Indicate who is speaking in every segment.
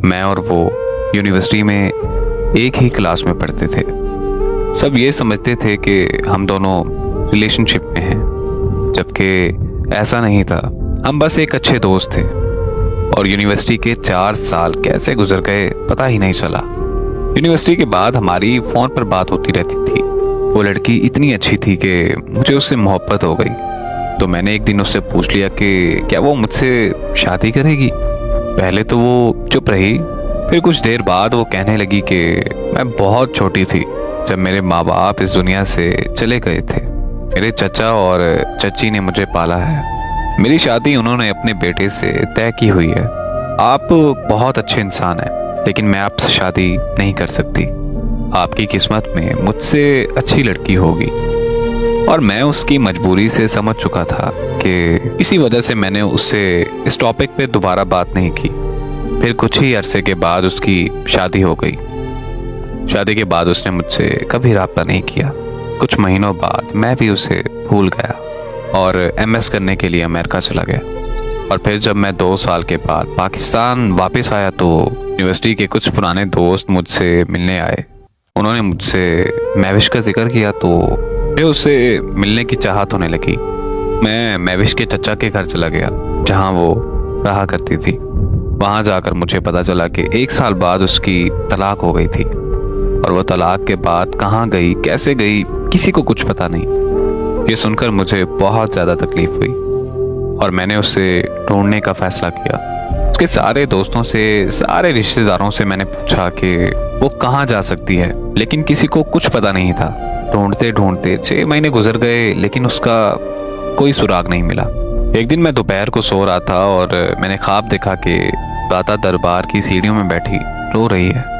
Speaker 1: मैं और वो यूनिवर्सिटी में एक ही क्लास में पढ़ते थे। सब ये समझते थे कि हम दोनों रिलेशनशिप में हैं, जबकि ऐसा नहीं था। हम बस एक अच्छे दोस्त थे और यूनिवर्सिटी के 4 साल कैसे गुजर गए पता ही नहीं चला। यूनिवर्सिटी के बाद हमारी फ़ोन पर बात होती रहती थी। वो लड़की इतनी अच्छी थी कि मुझे उससे मोहब्बत हो गई। तो मैंने एक दिन उससे पूछ लिया कि क्या वो मुझसे शादी करेगी। पहले तो वो चुप रही, फिर कुछ देर बाद वो कहने लगी कि मैं बहुत छोटी थी जब मेरे माँ बाप इस दुनिया से चले गए थे। मेरे चचा और चची ने मुझे पाला है। मेरी शादी उन्होंने अपने बेटे से तय की हुई है। आप बहुत अच्छे इंसान हैं, लेकिन मैं आपसे शादी नहीं कर सकती। आपकी किस्मत में मुझसे अच्छी लड़की होगी। और मैं उसकी मजबूरी से समझ चुका था कि इसी वजह से मैंने उससे इस टॉपिक पे दोबारा बात नहीं की। फिर कुछ ही अरसे के बाद उसकी शादी हो गई। शादी के बाद उसने मुझसे कभी राब्ता नहीं किया। कुछ महीनों बाद मैं भी उसे भूल गया और एमएस करने के लिए अमेरिका चला गया। और फिर जब मैं 2 साल के बाद पाकिस्तान वापस आया तो यूनिवर्सिटी के कुछ पुराने दोस्त मुझसे मिलने आए। उन्होंने मुझसे महविश का जिक्र किया तो मुझे उससे मिलने की चाहत होने लगी। मैं महविश के चचा के घर चला गया जहाँ वो रहा करती थी। वहाँ जाकर मुझे पता चला कि 1 साल बाद उसकी तलाक हो गई थी। और वो तलाक के बाद कहाँ गई, कैसे गई, किसी को कुछ पता नहीं। ये सुनकर मुझे बहुत ज़्यादा तकलीफ हुई और मैंने उसे ढूंढने का फैसला किया। उसके सारे दोस्तों से, सारे रिश्तेदारों से मैंने पूछा कि वो कहाँ जा सकती है, लेकिन किसी को कुछ पता नहीं था। ढूंढते ढूंढते 6 महीने गुजर गए, लेकिन उसका कोई सुराग नहीं मिला। एक दिन मैं दोपहर को सो रहा था और मैंने ख्वाब देखा कि दाता दरबार की सीढ़ियों में बैठी रो रही है।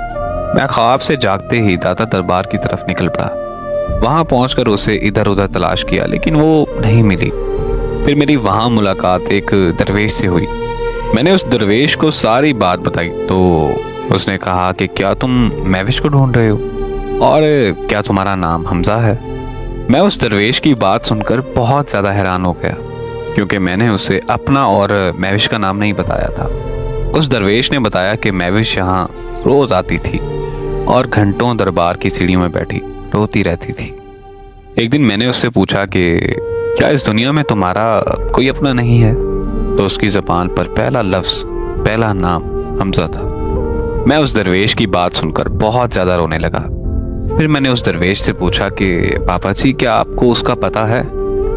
Speaker 1: मैं ख्वाब से जागते ही दाता दरबार की तरफ निकल पड़ा। वहां पहुंचकर उसे इधर उधर तलाश किया, लेकिन वो नहीं मिली। फिर मेरी वहां मुलाकात एक दरवेश से हुई। मैंने उस दरवेश को सारी बात बताई तो उसने कहा कि क्या तुम महविश को ढूंढ रहे हो और क्या तुम्हारा नाम हमजा है। मैं उस दरवेश की बात सुनकर बहुत ज़्यादा हैरान हो गया, क्योंकि मैंने उसे अपना और महविश का नाम नहीं बताया था। उस दरवेश ने बताया कि महविश यहाँ रोज़ आती थी और घंटों दरबार की सीढ़ियों में बैठी रोती रहती थी। एक दिन मैंने उससे पूछा कि क्या इस दुनिया में तुम्हारा कोई अपना नहीं है, तो उसकी ज़बान पर पहला लफ्ज़, पहला नाम हमजा था। मैं उस दरवेश की बात सुनकर बहुत ज़्यादा रोने लगा। फिर मैंने उस दरवेश से पूछा कि बाबा जी क्या आपको उसका पता है।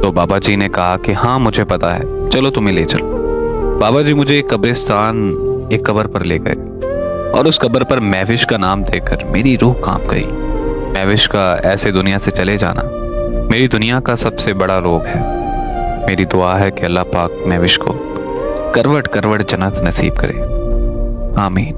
Speaker 1: तो बाबा जी ने कहा कि हाँ मुझे पता है, चलो तुम्हें ले चलो। बाबा जी मुझे एक कब्रिस्तान, एक कब्र पर ले गए और उस कब्र पर महविश का नाम देखकर मेरी रूह कांप गई। महविश का ऐसे दुनिया से चले जाना मेरी दुनिया का सबसे बड़ा रोग है। मेरी दुआ है कि अल्लाह पाक महविश को करवट करवट जन्नत नसीब करे। आमीन।